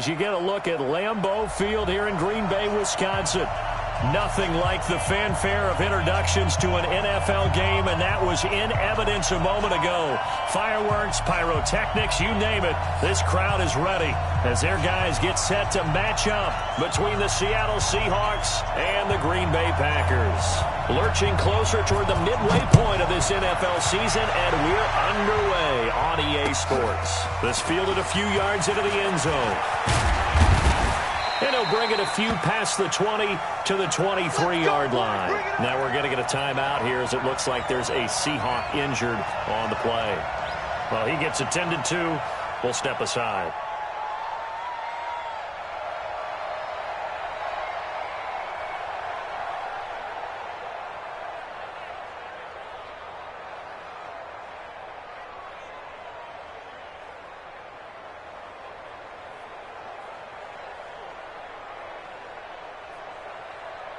you get a look at Lambeau Field here in Green Bay, Wisconsin. Nothing like the fanfare of introductions to an NFL game, and that was in evidence a moment ago. Fireworks, pyrotechnics, you name it. This crowd is ready as their guys get set to match up between the Seattle Seahawks and the Green Bay Packers. Lurching closer toward the midway point of this NFL season, and we're underway on EA Sports. This fielded a few yards into the end zone. And he'll bring it a few past the 20 to the 23-yard line. Now we're going to get a timeout here as it looks like there's a Seahawk injured on the play. Well, he gets attended to. We'll step aside.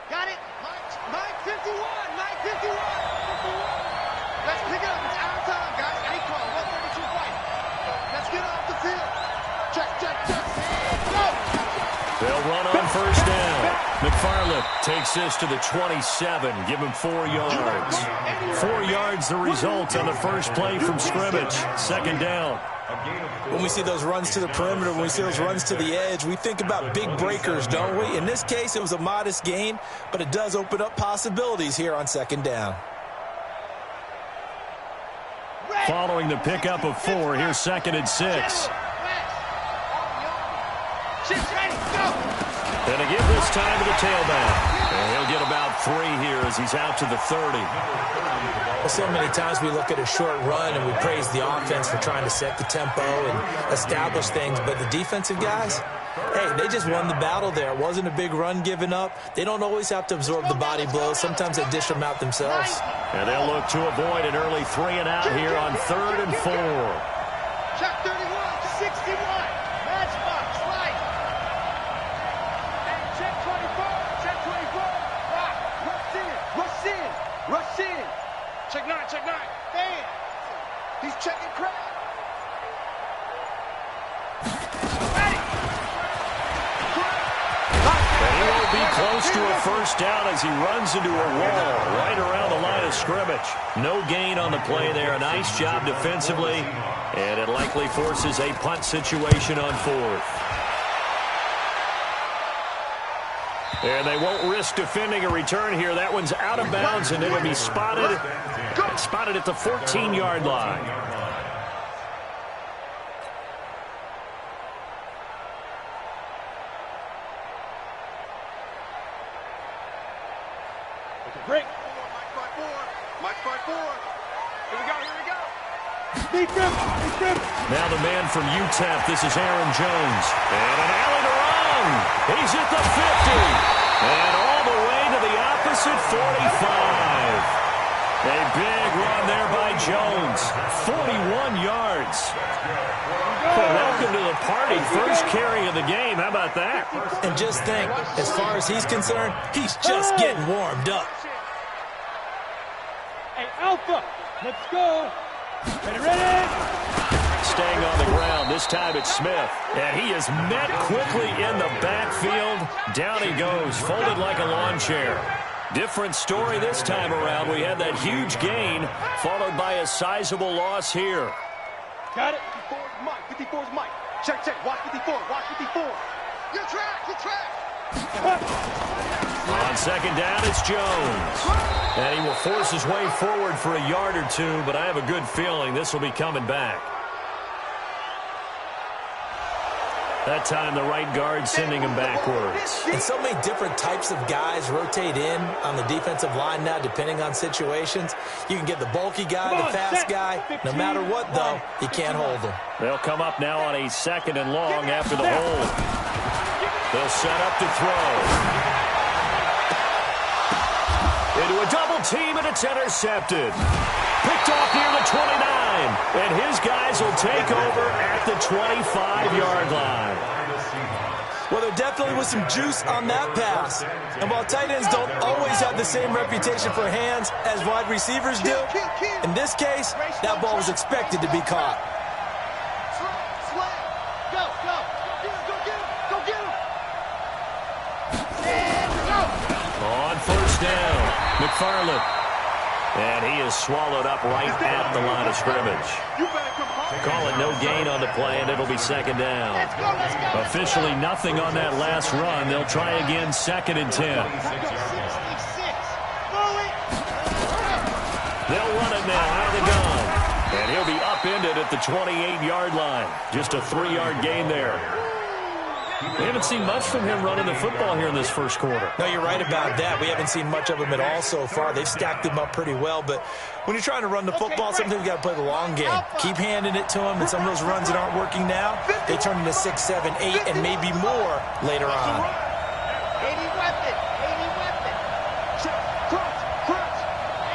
Got it. Mike 51. Mike 51. Let's pick it up. It's out of time, guys. 8 call. 132 fight. Let's get off the field. Check. Go. They'll run on first down. McFarland takes this to the 27. Give him 4 yards. 4 yards the result on the first play from scrimmage. Second down. When we see those runs to the perimeter, when we see those runs to the edge, we think about big breakers, don't we? In this case, it was a modest gain, but it does open up possibilities here on second down. Following the pickup of 4, here's 2nd and 6. And a give this time to the tailback. And he'll get about 3 here as he's out to the 30. Well, so many times we look at a short run and we praise the offense for trying to set the tempo and establish things, but the defensive guys, hey, they just won the battle there. It wasn't a big run given up. They don't always have to absorb the body blows. Sometimes they dish them out themselves. And they'll look to avoid an early 3 and out here on 3rd and 4. Check 31, 61. Matchbox, right. And check 24, check 24. Rush in. Check 9. Bam. He's checking crowd. And he will be close to a first down as he runs into a wall right around the line of scrimmage. No gain on the play there. A nice job defensively. And it likely forces a punt situation on 4th. And they won't risk defending a return here. That one's out of bounds, and it'll be spotted at the 14-yard line. Break. Mike 5-4. Here we go. Deep grip. Now the man from UTEP, this is Aaron Jones. And an alley to run. He's at the 50. And all the way to the opposite 45. A big run there by Jones. 41 yards. Well, welcome to the party. First carry of the game. How about that? And just think, as far as he's concerned, he's just getting warmed up. Hey, Alpha, let's go. Ready. Staying on the ground. This time it's Smith. And he is met quickly in the backfield. Down he goes, folded like a lawn chair. Different story this time around. We had that huge gain, followed by a sizable loss here. Got it. 54 is Mike. Check. Watch 54. Your track. On second down, it's Jones. And he will force his way forward for a yard or 2, but I have a good feeling this will be coming back. That time the right guard sending him backwards. And so many different types of guys rotate in on the defensive line now, depending on situations. You can get the bulky guy, the fast guy. No matter what, though, you can't hold him. They'll come up now on a 2nd and long after the hold. They'll set up to throw. Into a double team, and it's intercepted. Picked off near the 29, and his guys will take over at the 25-yard line. Well, there definitely was some juice on that pass. And while tight ends don't always have the same reputation for hands as wide receivers do, in this case, that ball was expected to be caught. McFarland. And he is swallowed up right at the line of scrimmage. Call it no gain on the play, and it'll be second down. Officially nothing on that last run. They'll try again, 2nd and 10. They'll run it now out of the gun. And he'll be upended at the 28-yard line. Just a 3-yard gain there. We haven't seen much from him running the football here in this first quarter. No, you're right about that. We haven't seen much of him at all so far. They've stacked him up pretty well, but when you're trying to run the football, sometimes you got to play the long game. Keep handing it to him, and some of those runs that aren't working now, they turn into 6, 7, 8, and maybe more later on. 80 weapon. 80 weapon. Cross.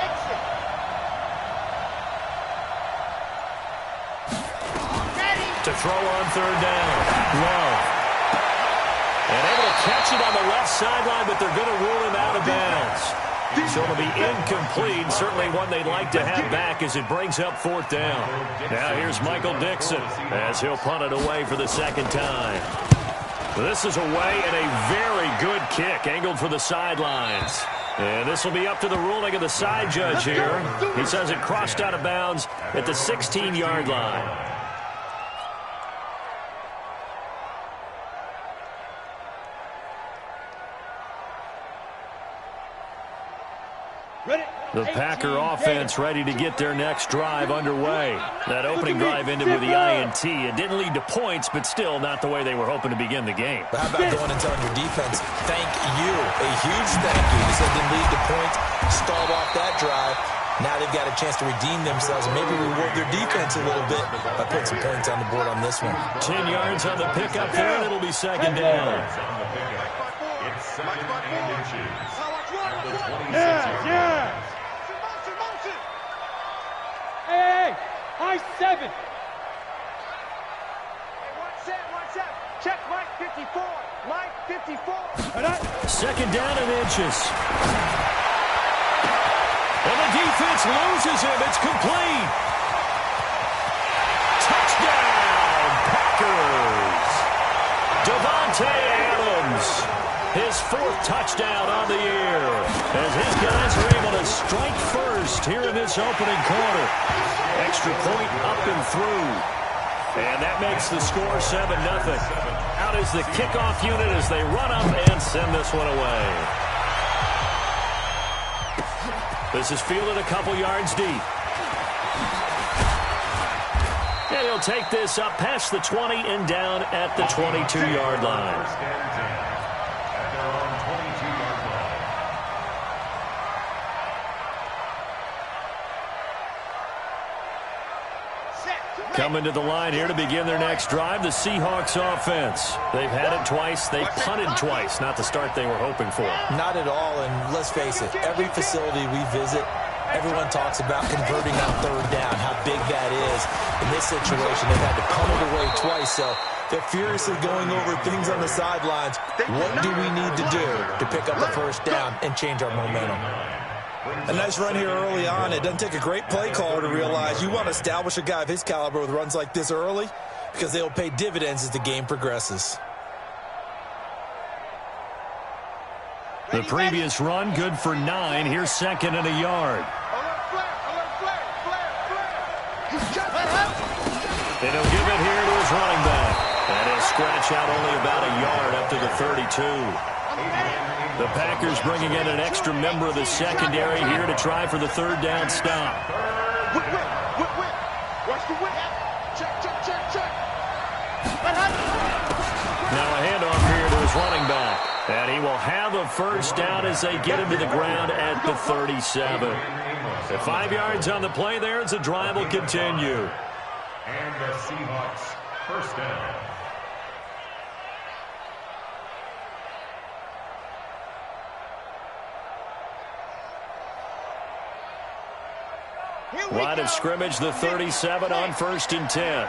Exit. Ready. To throw on 3rd down. Love. And able to catch it on the left sideline, but they're going to rule him out of bounds. So it'll be incomplete. Certainly one they'd like to have back as it brings up 4th down. Now here's Michael Dixon as he'll punt it away for the 2nd time. This is away and a very good kick angled for the sidelines. And this will be up to the ruling of the side judge here. He says it crossed out of bounds at the 16-yard line. The Packer offense ready to get their next drive underway. That opening drive ended with the INT. It didn't lead to points, but still not the way they were hoping to begin the game. But how about going and telling your defense, thank you, a huge thank you. You said didn't lead to points, stalled off that drive. Now they've got a chance to redeem themselves and maybe reward their defense a little bit by putting some points on the board on this one. 10 yards on the pickup there, and it'll be 2nd down. Yeah. Hey, high 7. Hey, 1 set. Check Mike 54. Mike 54. 2nd down and inches. And the defense loses him. It's complete. Touchdown, Packers. Devontae Adams. His 4th touchdown on the year as his guys are able to strike first here in this opening quarter. Extra point up and through. And that makes the score 7-0. Out is the kickoff unit as they run up and send this one away. This is fielded a couple yards deep. And he'll take this up past the 20 and down at the 22-yard line. Coming to the line here to begin their next drive, the Seahawks offense. They've had it twice. They've punted twice. Not the start they were hoping for. Not at all, and let's face it, every facility we visit, everyone talks about converting on 3rd down, how big that is. In this situation, they've had to punt it away twice, so they're furiously going over things on the sidelines. What do we need to do to pick up the 1st down and change our momentum? A nice run here early on. It doesn't take a great play caller to realize you want to establish a guy of his caliber with runs like this early because they'll pay dividends as the game progresses. The previous run, good for 9. Here's 2nd and a yard. And he'll give it here to his running back. And he'll scratch out only about a yard up to the 32. The Packers bringing in an extra member of the secondary here to try for the 3rd down stop. Watch the whip. Check. Now a handoff here to his running back. And he will have a 1st down as they get him to the ground at the 37. The 5 yards on the play there as the drive will continue. And the Seahawks 1st down. Line of scrimmage, the 37 on 1st and 10.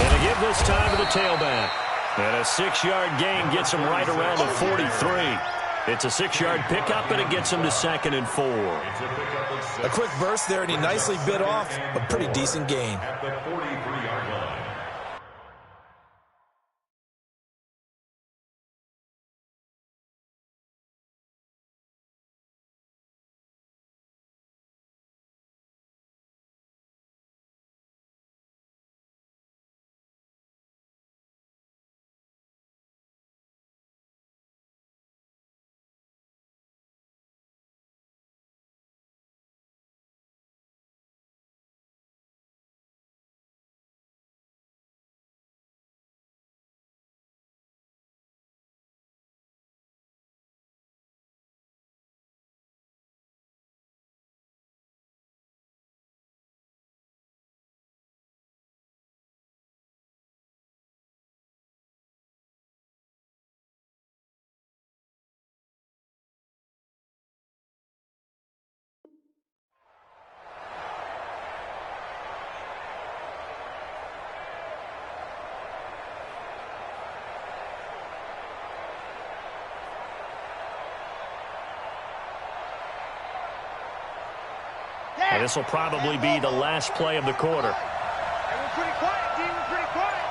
And a give this time to the tailback. And a 6-yard gain gets him right around the 43. It's a 6-yard pickup, and it gets him to 2nd and 4. A quick burst there, and he nicely bit off a pretty decent gain. At the 43-yard line. And this will probably be the last play of the quarter. We're pretty quiet, team. We're pretty quiet.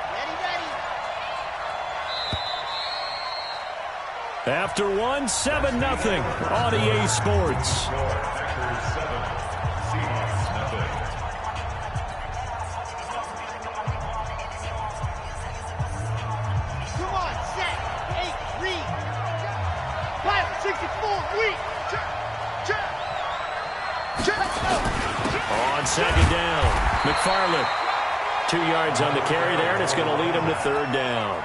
Ready. After 1, 7-0 on EA Sports. Packers 7, Seahawks nothing. Come on, set. 8, read. 5, 64, read. Check. On second down, McFarland. 2 yards on the carry there, and it's going to lead him to third down.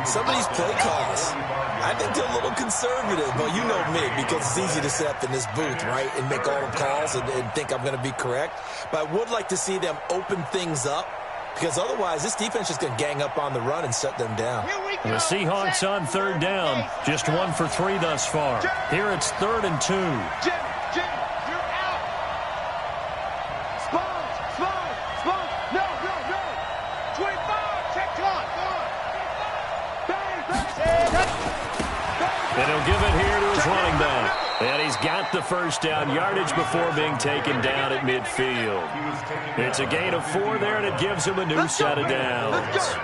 Some of these play calls, I think they're a little conservative. Well, you know me, because it's easy to sit up in this booth, right, and make all the calls and think I'm going to be correct. But I would like to see them open things up, because otherwise this defense is going to gang up on the run and shut them down. The Seahawks on third down, just 1 for 3 thus far. Here it's 3rd and 2. Jim, you're out. Spons. No. 25, check on. And he'll give it here to his running back. And he's got the first down yardage before being taken down at midfield. It's a gain of 4 there, and it gives him a new set of downs.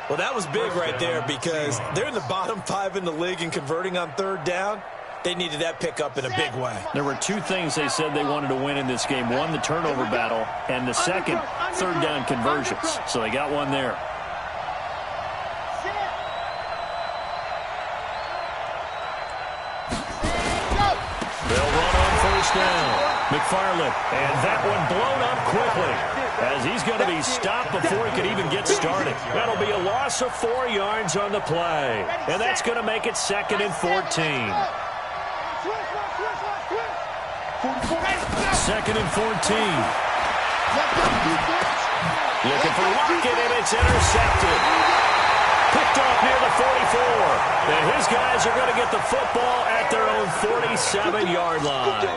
Well, that was big right there, because they're in the bottom 5 in the league and converting on third down. They needed that pickup in a big way. There were 2 things they said they wanted to win in this game. One, the turnover battle, and the second, third down conversions. So they got one there. They'll run on first down. McFarland, and that one blown up quickly, as he's going to be stopped before he could even get started. That'll be a loss of 4 yards on the play, and that's going to make it 2nd and 14. 2nd and 14. Looking for Lockett, and it's intercepted. Picked off near the 44. And his guys are going to get the football at their own 47-yard line.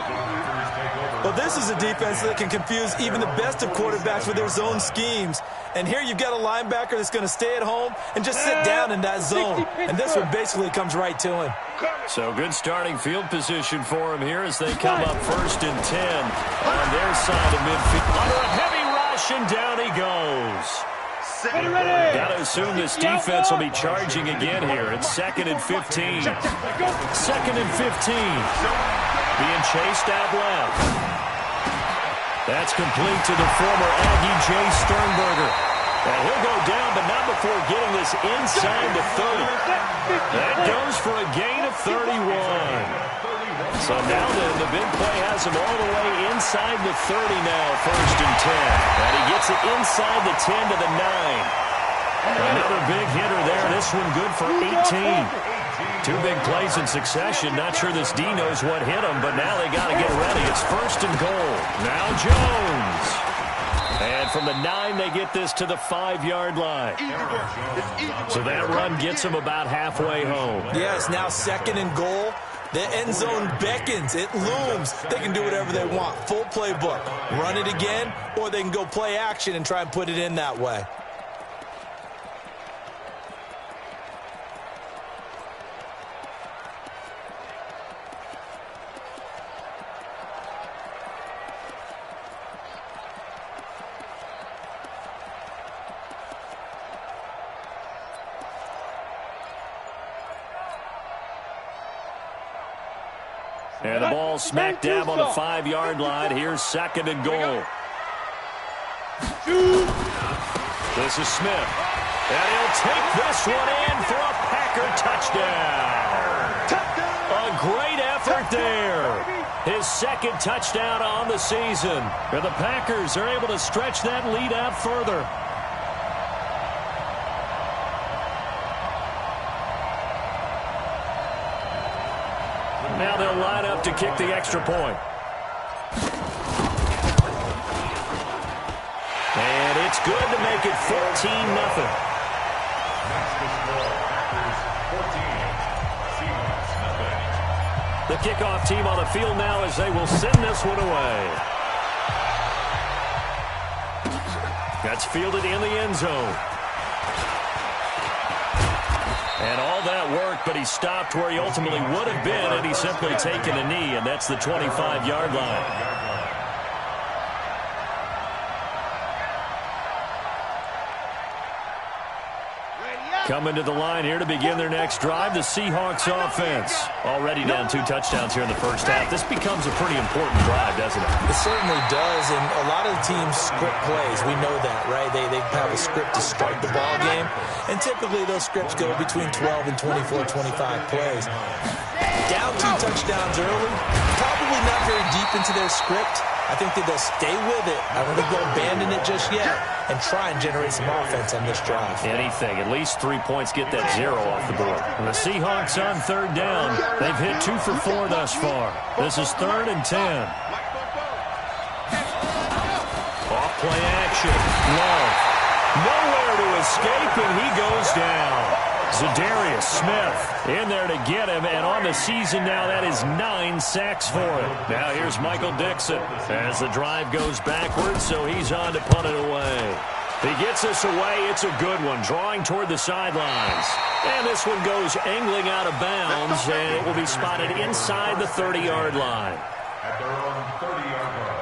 Well, this is a defense that can confuse even the best of quarterbacks with their zone schemes. And here you've got a linebacker that's going to stay at home and just sit down in that zone. And this one basically comes right to him. So good starting field position for him here as they come up 1st and 10 on their side of midfield. Under a heavy rush, and down he goes. Got to assume this defense will be charging again here. It's 2nd and 15. 2nd and 15. Being chased out left. That's complete to the former Aggie Jay Sternberger. And he'll go down, but not before getting this inside the 30. That goes for a gain of 31. So now the big play has him all the way inside the 30 now, 1st and 10. And he gets it inside the 10 to the 9. Another big hitter there. This one good for 18. 2 big plays in succession. Not sure this D knows what hit him, but now they got to get ready. It's 1st and goal. Now Jones. And from the 9, they get this to the 5-yard line. So that run gets them about halfway home. Yes, now 2nd and goal. The end zone beckons. It looms. They can do whatever they want. Full playbook. Run it again, or they can go play action and try and put it in that way. And the ball smack dab on the 5-yard line. Here's 2nd and goal. This is Smith. And he'll take this one in for a Packer touchdown. A great effort there. His 2nd touchdown on the season. And the Packers are able to stretch that lead out further. Now they'll line up to kick the extra point. And it's good to make it 14-0. The kickoff team on the field now as they will send this one away. That's fielded in the end zone. And all that work, but he stopped where he ultimately would have been had he simply taken a knee, and that's the 25-yard line. Coming to the line here to begin their next drive, the Seahawks offense. Already down 2 touchdowns here in the first half. This becomes a pretty important drive, doesn't it? It certainly does, and a lot of the teams script plays. We know that, right? They have a script to start the ball game, and typically those scripts go between 12 and 24, 25 plays. Down 2 touchdowns early, probably not very deep into their script. I think that they'll stay with it. I don't think they'll abandon it just yet and try and generate some offense on this drive. Anything. At least 3 points, get that 0 off the board. And the Seahawks on 3rd down. They've hit 2 for 4 thus far. This is 3rd and 10. Off play action. Love. Nowhere to escape, and he goes down. Zadarius Smith in there to get him, and on the season now, that is 9 sacks for him. Now here's Michael Dixon as the drive goes backwards, so he's on to punt it away. He gets this away. It's a good one, drawing toward the sidelines. And this one goes angling out of bounds, and it will be spotted inside the 30-yard line. At their own 30-yard line.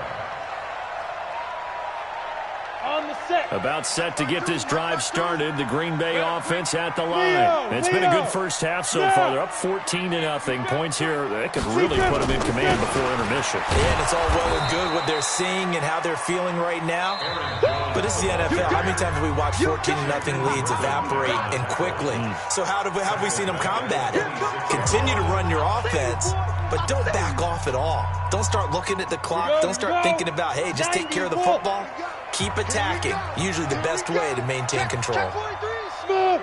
About set to get this drive started. The Green Bay offense at the line. It's been a good first half so far. They're up 14-0. Points here, they could really put them in command before intermission. Yeah, and it's all well and good what they're seeing and how they're feeling right now. But this is the NFL. How many times have we watched 14-0 leads evaporate and quickly? So how have we seen them combat it? Continue to run your offense, but don't back off at all. Don't start looking at the clock. Don't start thinking about, hey, just take care of the football. Keep attacking. Usually the best way to maintain control. Smooth.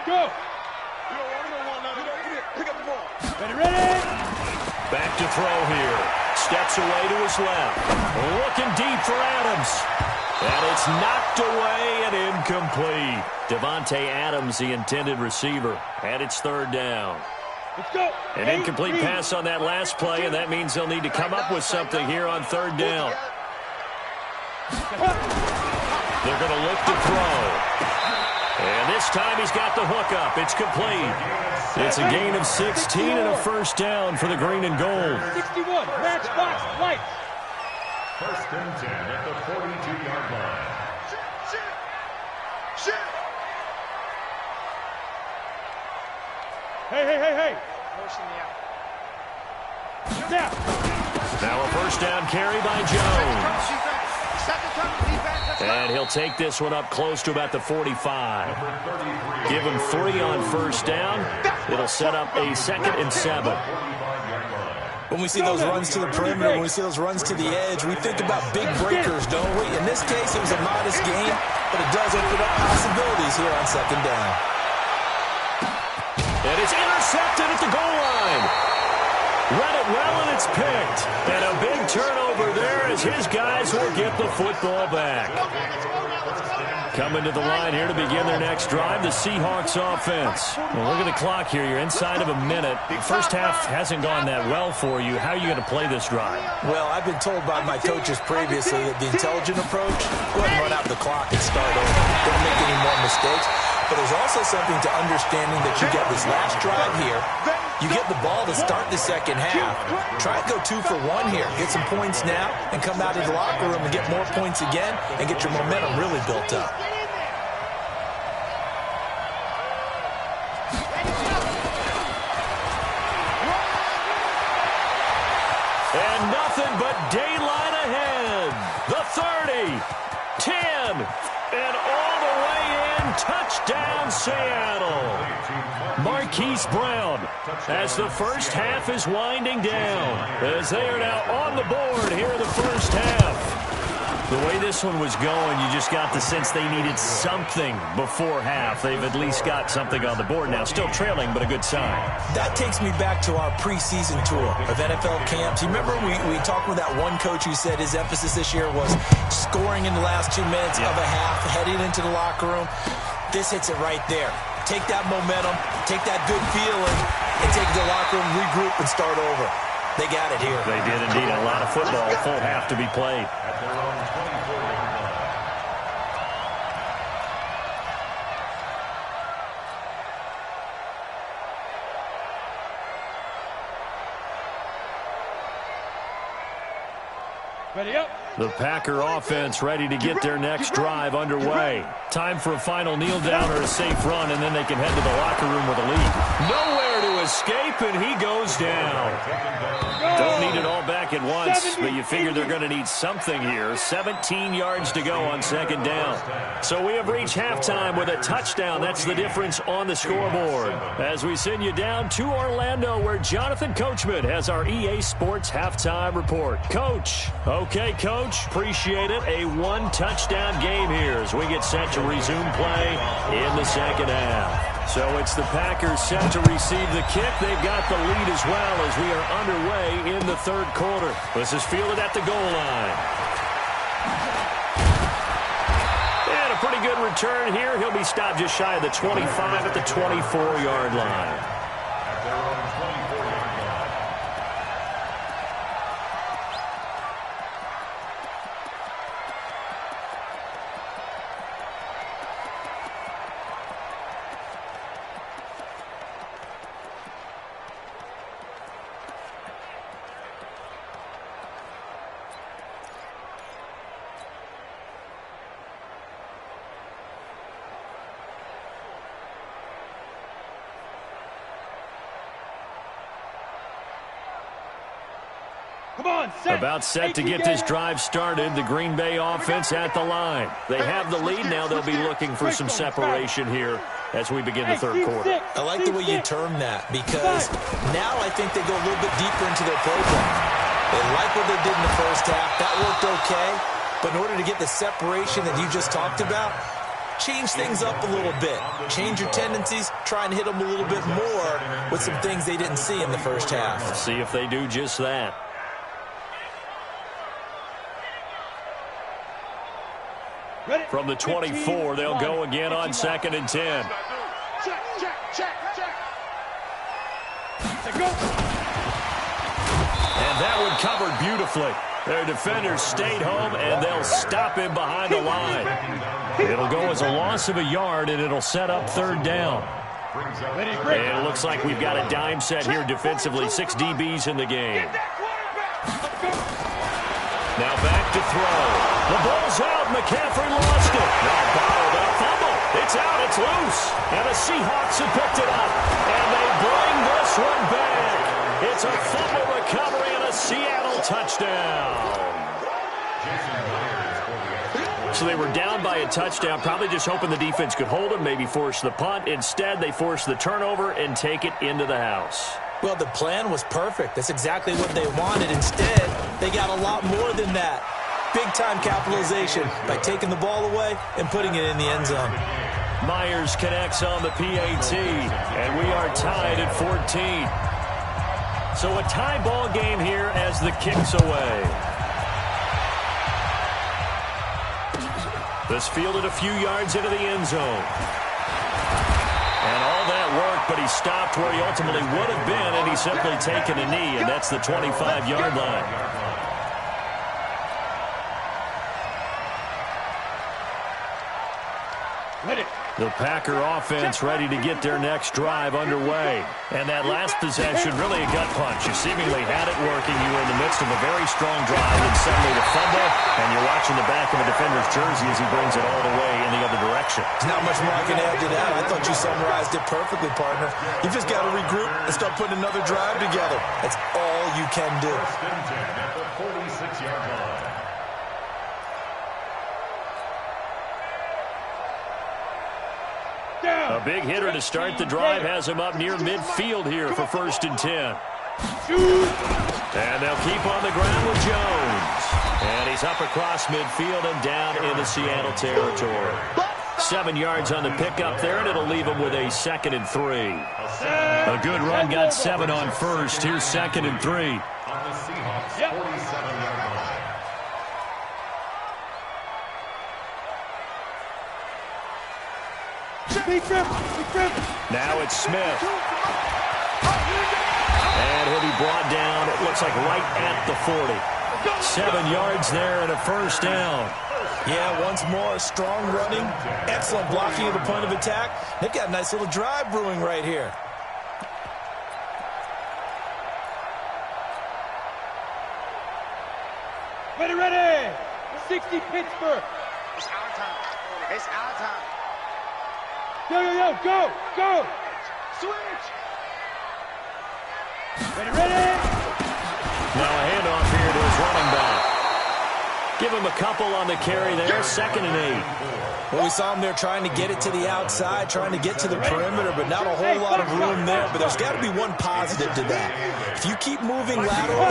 Go. Ready. Back to throw here. Steps away to his left. Looking deep for Adams. And it's knocked away and incomplete. Devontae Adams, the intended receiver. And it's 3rd down. Let's go. An incomplete pass on that last play, and that means they'll need to come up with something here on 3rd down. They're going to look to throw. And this time he's got the hook up. It's complete. It's a gain of 16 and a 1st down for the green and gold. 61, matchbox, lights. 1st and 10 at the 42-yard line. Hey. Snap. Now a 1st down carry by Jones. And he'll take this one up close to about the 45. Give him 3 on 1st down. It'll set up a 2nd and 7. When we see those runs to the perimeter, when we see those runs to the edge, we think about big breakers, don't we? In this case, it was a modest gain, but it does open up possibilities here on 2nd down. And it's intercepted at the goal line. Read it well, and it's picked. And a big turnover there as his guys will get the football back. Coming to the line here to begin their next drive, the Seahawks offense. Well, look at the clock here. You're inside of a minute. First half hasn't gone that well for you. How are you going to play this drive? Well, I've been told by my coaches previously that the intelligent approach, go ahead and run out the clock and start over. Don't make any more mistakes. But there's also something to understanding that you get this last drive here. You get the ball to start the 2nd half. Try and go 2 for 1 here. Get some points now and come out of the locker room and get more points again and get your momentum really built up. And nothing but daylight ahead. The 30, 10, and all the way in. Touchdown, Seattle. Marquise Brown as the first half is winding down, as they are now on the board here in the first half. The way this one was going, you just got the sense they needed something before half. They've at least got something on the board now. Still trailing, but a good sign. That takes me back to our preseason tour of NFL camps. You remember we talked with that one coach who said his emphasis this year was scoring in the last 2 minutes of a half, heading into the locker room. This hits it right there. Take that momentum, take that good feeling, and take the locker room, regroup, and start over. They got it here. They did indeed. A lot of football, full half to be played. Ready up. The Packer offense ready to get their next drive underway. Time for a final kneel down or a safe run, and then they can head to the locker room with a lead. Nowhere to escape, and he goes down. Don't need it all back at once, but you figure they're going to need something here. 17 yards to go on second down. So we have reached halftime with a touchdown. That's the difference on the scoreboard. As we send you down to Orlando, where Jonathan Coachman has our EA Sports halftime report. Coach. Okay, Coach. Appreciate it. A one-touchdown game here as we get set to resume play in the second half. So it's the Packers set to receive the kick. They've got the lead as well as we are underway in the third quarter. This is fielded at the goal line. And a pretty good return here. He'll be stopped just shy of the 25 at the 24-yard line. At their own 24-yard line. About set to get this drive started. The Green Bay offense at the line. They have the lead now. They'll be looking for some separation here as we begin the third quarter. I like the way you term that, because now I think they go a little bit deeper into their play plan. They like what they did in the first half. That worked okay. But in order to get the separation that you just talked about, change things up a little bit. Change your tendencies. Try and hit them a little bit more with some things they didn't see in the first half. Let's see if they do just that. From the 24, they'll go again on 2nd and 10. Check, check, check, check. And that one covered beautifully. Their defenders stayed home, and they'll stop him behind the line. It'll go as a loss of a yard, and it'll set up third down. And it looks like we've got a dime set here defensively. 6 DBs in the game. Now back to throw. The ball's out. McCaffrey lost it. Now bottled up. Fumble. It's out. It's loose. And the Seahawks have picked it up. And they bring this one back. It's a fumble recovery and a Seattle touchdown. So they were down by a touchdown, probably just hoping the defense could hold them, maybe force the punt. Instead, they forced the turnover and take it into the house. Well, the plan was perfect. That's exactly what they wanted. Instead, they got a lot more than that. Big-time capitalization by taking the ball away and putting it in the end zone. Myers connects on the PAT, and we are tied at 14. So a tie ball game here as the kick's away. This fielded a few yards into the end zone. And all that worked, but he stopped where he ultimately would have been, and he's simply taken a knee, and that's the 25-yard line. The Packer offense ready to get their next drive underway. And that last possession, really a gut punch. You seemingly had it working. You were in the midst of a very strong drive, and suddenly the fumble, and you're watching the back of a defender's jersey as he brings it all the way in the other direction. There's not much more I can add to that. I thought you summarized it perfectly, partner. You just got to regroup and start putting another drive together. That's all you can do. First and 10 at the 46-yard line. A big hitter to start the drive has him up near midfield here for 1st and 10. And they'll keep on the ground with Jones. And he's up across midfield and down into Seattle territory. 7 yards on the pickup there, and it'll leave him with a 2nd and 3. A good run got 7 on first. Here's 2nd and 3. On the Seahawks 47-yard line. Now it's Smith. And he'll be brought down, it looks like right at the 40. 7 yards there and a first down. Yeah, once more, strong running, excellent blocking at the point of attack. They've got a nice little drive brewing right here. Ready, ready. 60 Pittsburgh. It's our time. It's our time. Yo, yo, yo, go, go. Switch. Ready, ready. Now a handoff here to his running back. Give him a couple on the carry there, 2nd and 8. Well, we saw him there trying to get it to the outside, trying to get to the perimeter, but not a whole lot of room there. But there's got to be one positive to that. If you keep moving laterally,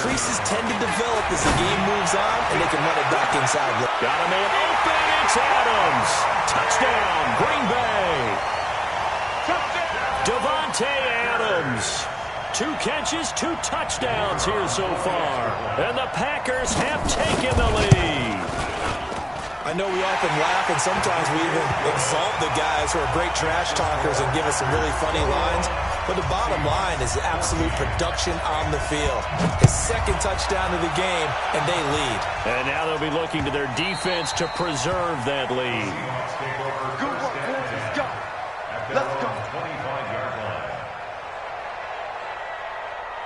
creases tend to develop as the game moves on, and they can run it back inside. Got a man open. It's Adams. Touchdown, Green Bay. Devontae Adams. 2 catches, 2 touchdowns here so far. And the Packers have taken the lead. I know we often laugh, and sometimes we even exalt the guys who are great trash talkers and give us some really funny lines. But the bottom line is absolute production on the field. His 2nd touchdown of the game, and they lead. And now they'll be looking to their defense to preserve that lead. Good work, boys. Let's go. Let's go. 25-yard line.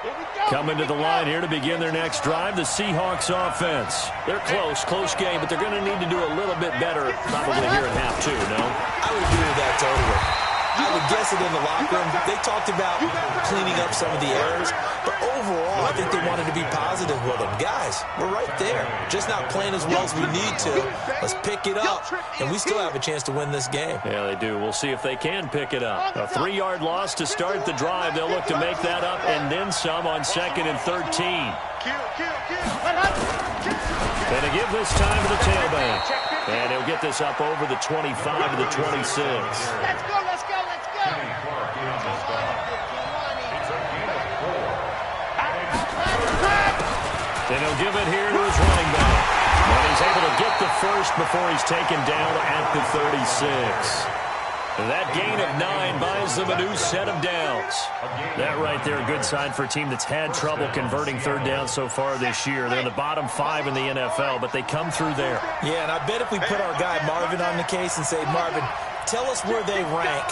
Here we go. Coming to the line here to begin their next drive, the Seahawks offense. They're close game, but they're going to need to do a little bit better probably here at half 2, no? I would agree with that totally. I would guess it in the locker room. They talked about cleaning up some of the errors, but overall, I think they wanted to be positive with them. Guys, we're right there. Just not playing as well as we need to. Let's pick it up, and we still have a chance to win this game. Yeah, they do. We'll see if they can pick it up. A 3-yard loss to start the drive. They'll look to make that up and then some on 2nd and 13. And to give this time to the tailback. And he'll get this up over the 25 to the 26. Let's go, let's go, let's go. Then he'll give it here to his running back. And he's able to get the first before he's taken down at the 36. That gain of 9 buys them a new set of downs. That right there, a good sign for a team that's had trouble converting 3rd down so far this year. They're in the bottom 5 in the NFL, but they come through there. Yeah, and I bet if we put our guy Marvin on the case and say, Marvin, tell us where they rank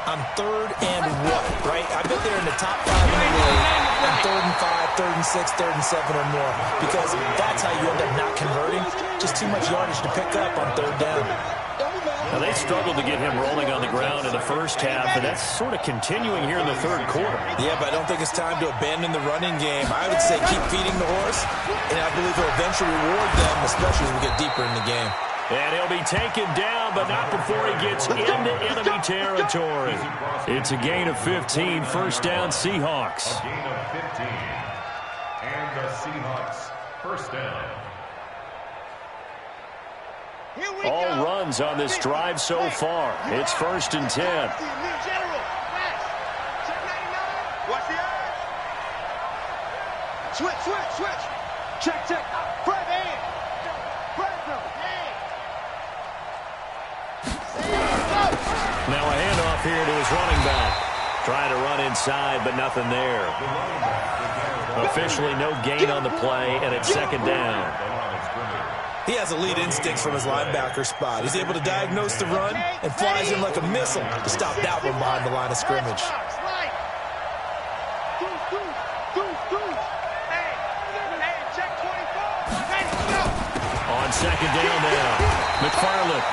on 3rd and what, right? I bet they're in the top 5 in the league on 3rd and 5, 3rd and 6, 3rd and 7 or more, because that's how you end up not converting. Just too much yardage to pick up on 3rd down. Now, they struggled to get him rolling on the ground in the first half, and that's sort of continuing here in the 3rd quarter. Yeah, but I don't think it's time to abandon the running game. I would say keep feeding the horse, and I believe he'll eventually reward them, especially as we get deeper in the game. And he'll be taken down, but not before he gets into enemy territory. It's a gain of 15, 1st down Seahawks. A gain of 15. And the Seahawks, 1st down. All runs on this drive so far. It's 1st and 10. Watch the eyes. Switch. Check. Fred in. Now a handoff here to his running back. Trying to run inside, but nothing there. Officially no gain on the play, and it's 2nd down. He has elite instincts from his linebacker spot. He's able to diagnose the run and flies in like a missile to stop that one behind the line of scrimmage. On 2nd down now, McFarland.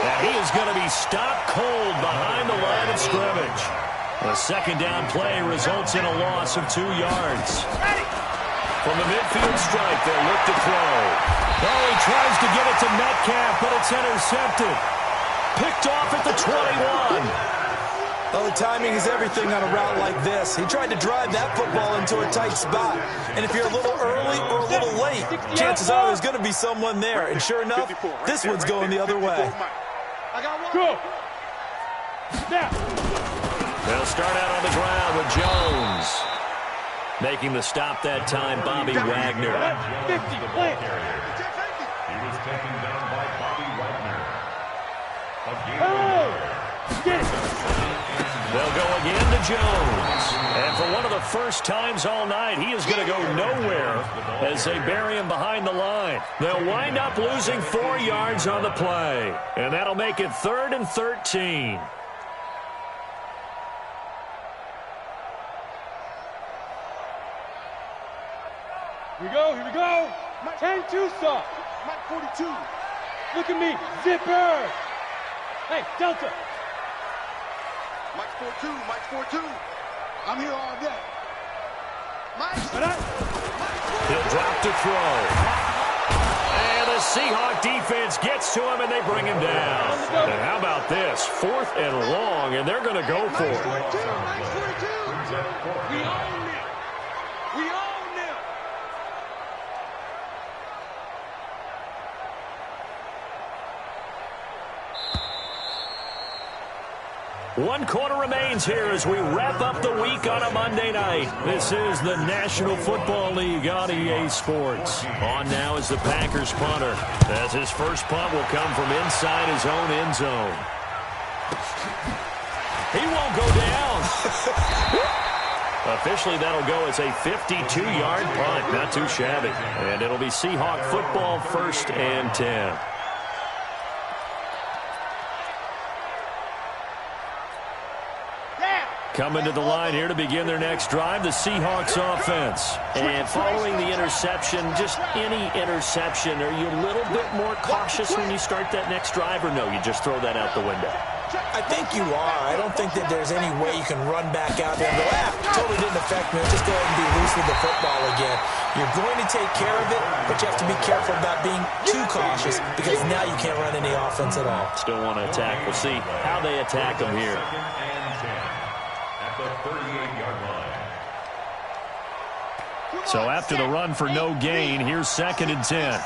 And he is going to be stopped cold behind the line of scrimmage. The 2nd down play results in a loss of 2 yards. From the midfield stripe, they'll look to throw. Oh, he tries to get it to Metcalf, but it's intercepted. Picked off at the 21. Well, the timing is everything on a route like this. He tried to drive that football into a tight spot. And if you're a little early or a little late, chances are there's going to be someone there. And sure enough, this one's going the other way. Go. Now. They'll start out on the ground with Jones. Making the stop that time, Bobby Wagner. 50, play. He was taken down by Bobby Wagner. A gain of 9. Get it. They'll go again to Jones. And for one of the first times all night, he is going to go nowhere as they bury him behind the line. They'll wind up losing 4 yards on the play. And that'll make it 3rd and 13. Here we go. 10-2 soft. Mike 42. Look at me. Zipper. Hey, Delta. Mike 42. Mike 42. I'm here all day. Mike. He'll drop to throw. And the Seahawk defense gets to him, and they bring him down. And how about this? 4th and long, and they're going to go for it. Mike 42. Mike 42. We own them. We own them. One quarter remains here as we wrap up the week on a Monday night. This is the National Football League on EA Sports. On now is the Packers punter, as his first punt will come from inside his own end zone. He won't go down. Officially, that'll go as a 52-yard punt. Not too shabby. And it'll be Seahawk football, 1st and 10. Coming to the line here to begin their next drive, the Seahawks offense. And following the interception, just any interception, are you a little bit more cautious when you start that next drive, or no, you just throw that out the window? I think you are. I don't think that there's any way you can run back out there and go, totally didn't affect me. Just go ahead and be loose with the football again. You're going to take care of it, but you have to be careful about being too cautious because now you can't run any offense at all. Still want to attack. We'll see how they attack them here. The 38-yard line. So after the run for no gain, here's 2nd and 10.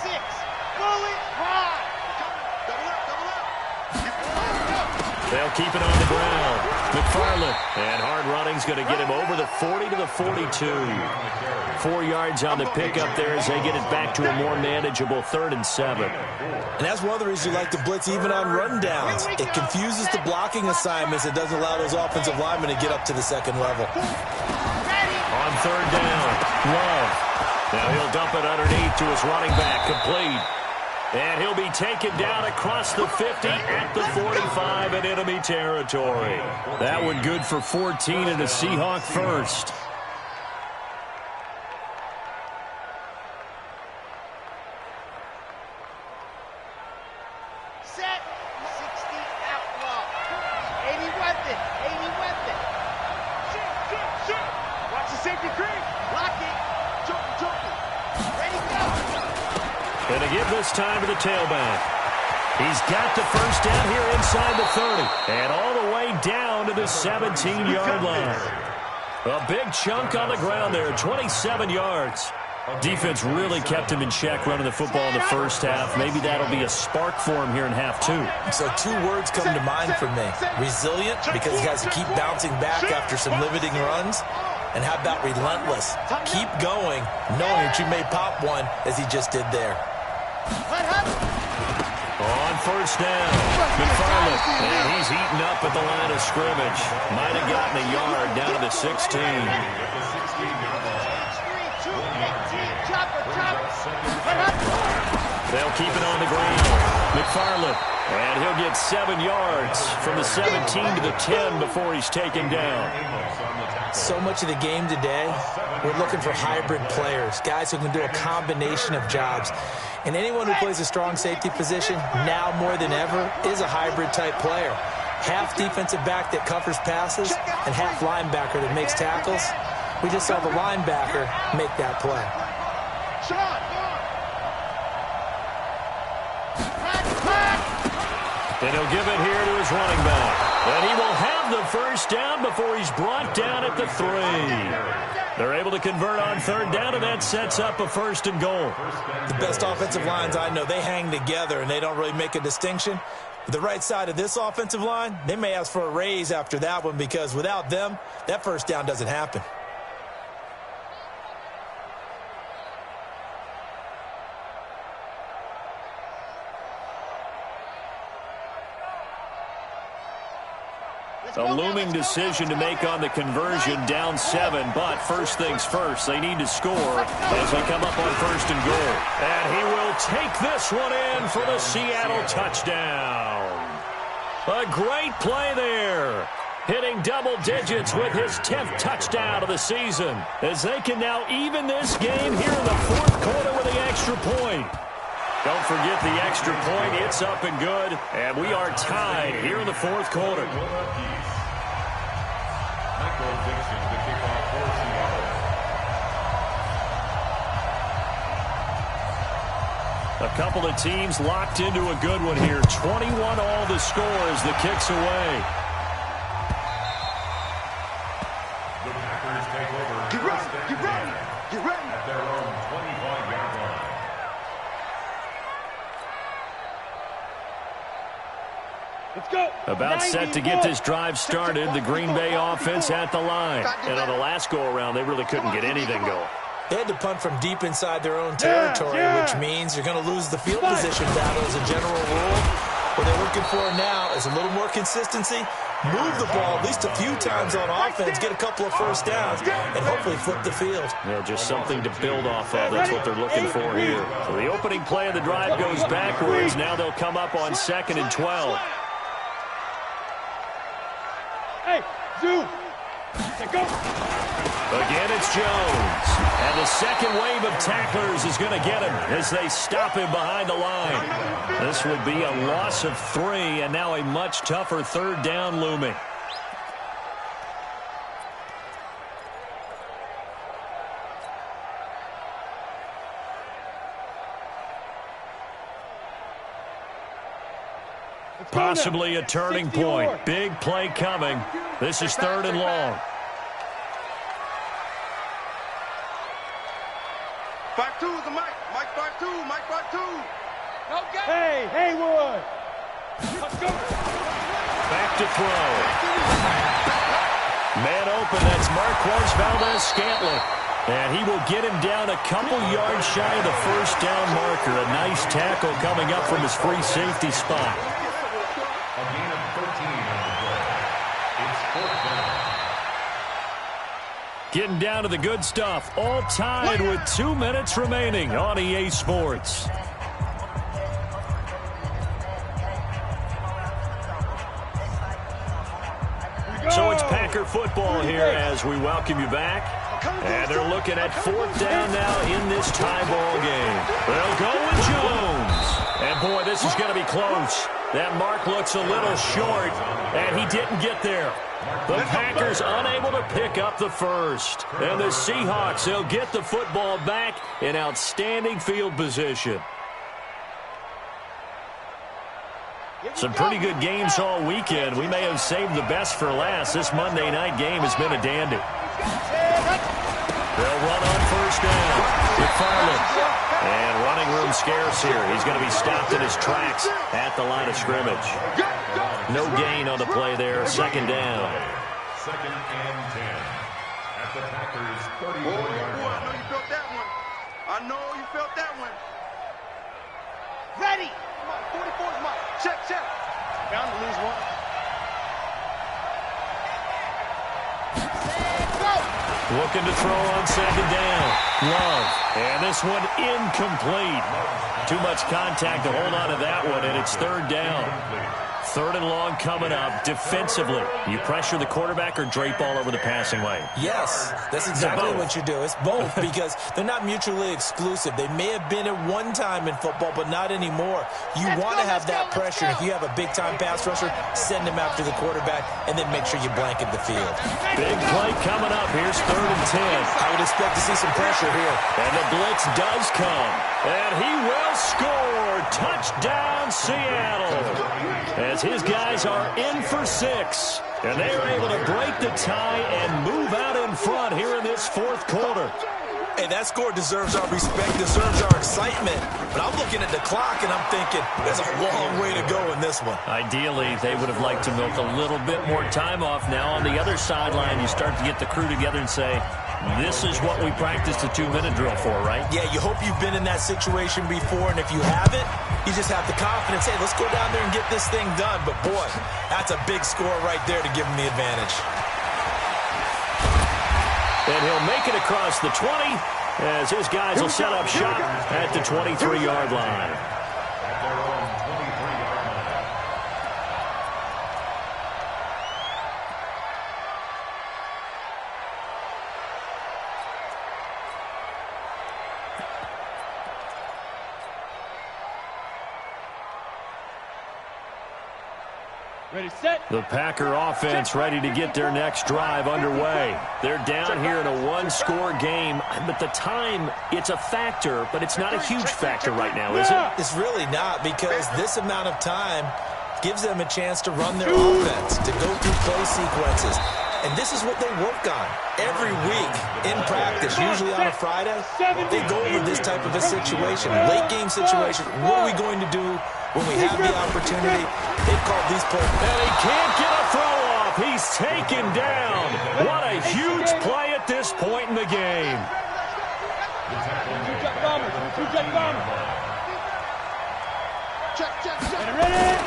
They'll keep it on the ground. McFarland, and hard running's going to get him over the 40 to the 42. 4 yards on the pickup there as they get it back to a more manageable 3rd and 7. And that's one of the reasons you like to blitz even on run downs. It confuses the blocking assignments. It doesn't allow those offensive linemen to get up to the 2nd level. On 3rd down, Love. Now he'll dump it underneath to his running back, complete. And he'll be taken down across the 50 at the 45 in enemy territory. That one good for 14 and a Seahawk first. Set. 60 outlaw. 80 weapon. 80 weapon. Shoot. Watch the safety creep. Block it. Joking. Ready, go. And to give this time to the tailback. He's got the first down here inside the 30. And all the way down to the 17-yard line. A big chunk on the ground there, 27 yards. Defense really kept him in check running the football in the first half. Maybe that'll be a spark for him here in half 2. So 2 words come to mind for me. Resilient, because he has to keep bouncing back after some limiting runs. And how about relentless? Keep going, knowing that you may pop one as he just did there. On first down, McFarland, and he's eaten up at the line of scrimmage. Might have gotten a yard down to the 16. They'll keep it on the ground. McFarland, and he'll get 7 yards from the 17 to the 10 before he's taken down. So much of the game today, we're looking for hybrid players, guys who can do a combination of jobs. And anyone who plays a strong safety position, now more than ever, is a hybrid-type player. Half defensive back that covers passes and half linebacker that makes tackles. We just saw the linebacker make that play. And he'll give it here to his running back. And he will have the first down before he's brought down at the 3. They're able to convert on 3rd down, and that sets up a 1st and goal. The best offensive lines I know, they hang together, and they don't really make a distinction. The right side of this offensive line, they may ask for a raise after that one because without them, that first down doesn't happen. A looming decision to make on the conversion, down 7, but first things first, they need to score as they come up on 1st and goal. And he will take this one in for the Seattle touchdown. A great play there. Hitting double digits with his 10th touchdown of the season as they can now even this game here in the 4th quarter with the extra point. Don't forget the extra point. It's up and good. And we are tied here in the fourth quarter. A couple of teams locked into a good one here. 21 all the score as the kick's away. The Packers take over. Get ready, get ready, get ready. At their own 25-yard line. Let's go. About set to get this drive started. The Green Bay offense at the line. And on the last go-around, they really couldn't get anything going. They had to punt from deep inside their own territory, which means you're going to lose the field position battle as a general rule. What they're looking for now is a little more consistency, move the ball at least a few times on offense, get a couple of first downs, and hopefully flip the field. Yeah, just something to build off of. That's what they're looking for here. So the opening play of the drive goes backwards. Now they'll come up on 2nd and 12. Hey, Zoo. Go. Again, it's Jones. And the second wave of tacklers is going to get him as they stop him behind the line. This would be a loss of 3, and now a much tougher third down looming. Possibly a turning point. Big play coming. This is 3rd and long. 5-2 is the Mike. Mike 5-2. Mike 5-2. Okay. Hey, Haywood. Let's go. Back to throw. Man open. That's Marquez Valdez-Scantling. And he will get him down a couple yards shy of the first down marker. A nice tackle coming up from his free safety spot. A gain of 13 on the play. It's 4th down. Getting down to the good stuff. All tied with 2 minutes remaining on EA Sports. So it's Packer football here as we welcome you back. And they're looking at 4th down now in this tie ball game. They'll go with Jones. And boy, this is going to be close. That mark looks a little short, and he didn't get there. The Packers unable to pick up the first. And the Seahawks, they'll get the football back in outstanding field position. Some pretty good games all weekend. We may have saved the best for last. This Monday night game has been a dandy. They'll run on 1st down with Farland. And running room scarce here. He's going to be stopped in his tracks at the line of scrimmage. No gain on the play there. 2nd down. 2nd and 10. At the Packers' 34-yard line. I know you felt that one. I know you felt that one. Ready. Come on, 44's mine. Check, check. Bound to lose one. Looking to throw on 2nd down. Love. And this one incomplete. Too much contact to hold on to that one, and it's 3rd down. 3rd and long coming up. Defensively, you pressure the quarterback or drape all over the passing lane? Yes, that's exactly what you do. It's both because they're not mutually exclusive. They may have been at one time in football, but not anymore. You want to have that pressure. If you have a big-time pass rusher, send him after the quarterback, and then make sure you blanket the field. Big play coming up. Here's 3rd and 10. I would expect to see some pressure here. And the blitz does come. And he will score. Touchdown, Seattle. As his guys are in for 6. And they are able to break the tie and move out in front here in this 4th quarter. Hey, that score deserves our respect, deserves our excitement. But I'm looking at the clock, and I'm thinking there's a long way to go in this one. Ideally, they would have liked to milk a little bit more time off. Now on the other sideline, you start to get the crew together and say, this is what we practiced the 2-minute drill for, right? Yeah, you hope you've been in that situation before, and if you haven't, you just have the confidence, hey, let's go down there and get this thing done. But, boy, that's a big score right there to give them the advantage. And he'll make it across the 20 as his guys will set up shop at the 23-yard line. At their own 23-yard line. Ready, set. The Packer offense ready to get their next drive underway. They're down here in a one-score game, but the time, it's a factor, but it's not a huge factor right now, is it? It's really not, because this amount of time gives them a chance to run their offense, to go through play sequences. And this is what they work on every week in practice, usually on a Friday. They go over this type of a situation, late-game situation. What are we going to do when we have the opportunity? They've called these plays. And he can't get a throw off. He's taken down. What a huge play at this point in the game. Two-jet bomber. Two-jet bomber. Check. Ready.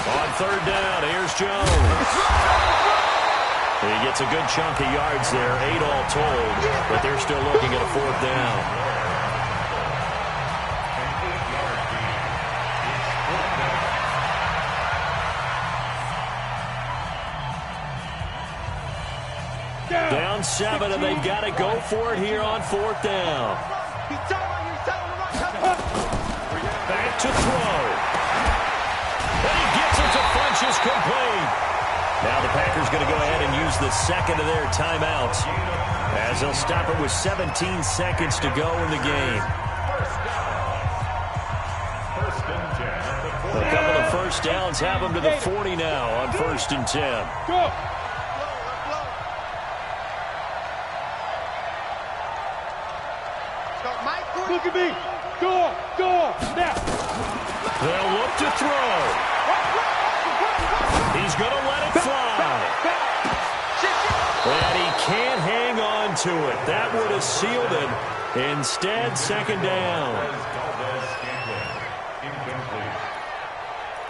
On third down, here's Jones. He gets a good chunk of yards there, 8 all told, but they're still looking at a fourth down. Down 7, and they've got to go for it here on fourth down. Back to throw. And he gets it to Funchess complete. Now the Packers going to go ahead and use the second of their timeouts, as they'll stop it with 17 seconds to go in the game. A couple of first downs have them to the 40 now on 1st and 10. Go. Look at me. Go. Now. They'll look to throw. He's going to let it fly. And he can't hang on to it. That would have sealed it. Instead, second down. Incomplete.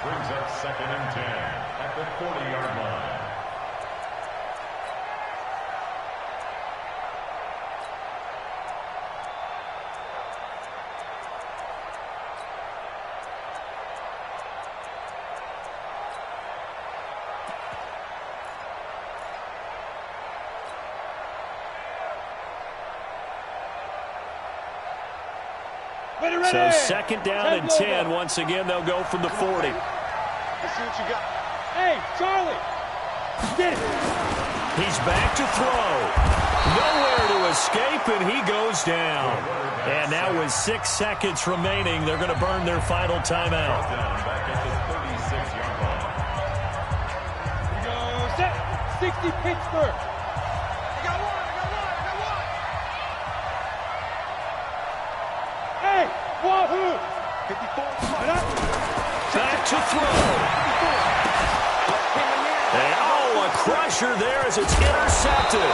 Brings up 2nd and 10 at the 40-yard line. So 2nd down and 10. Once again, they'll go from the 40. Let's see what you got. Hey, Charlie. Get it. He's back to throw. Nowhere to escape, and he goes down. And now with 6 seconds remaining, they're going to burn their final timeout. Back at the 36-yard line. Go, set. 60 Pittsburgh. I got one. Hey, Wahoo. 54. Back to throw. And, a crusher there as it's intercepted.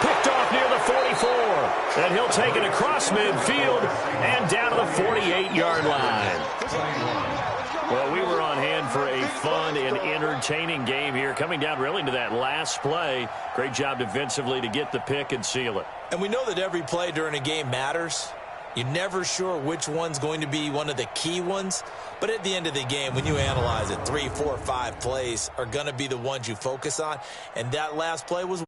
Picked off near the 44. And he'll take it across midfield and down to the 48-yard line. Well, we were on hand for a fun and entertaining game here, coming down really to that last play. Great job defensively to get the pick and seal it. And we know that every play during a game matters. You're never sure which one's going to be one of the key ones. But at the end of the game, when you analyze it, 3, 4, 5 plays are going to be the ones you focus on. And that last play was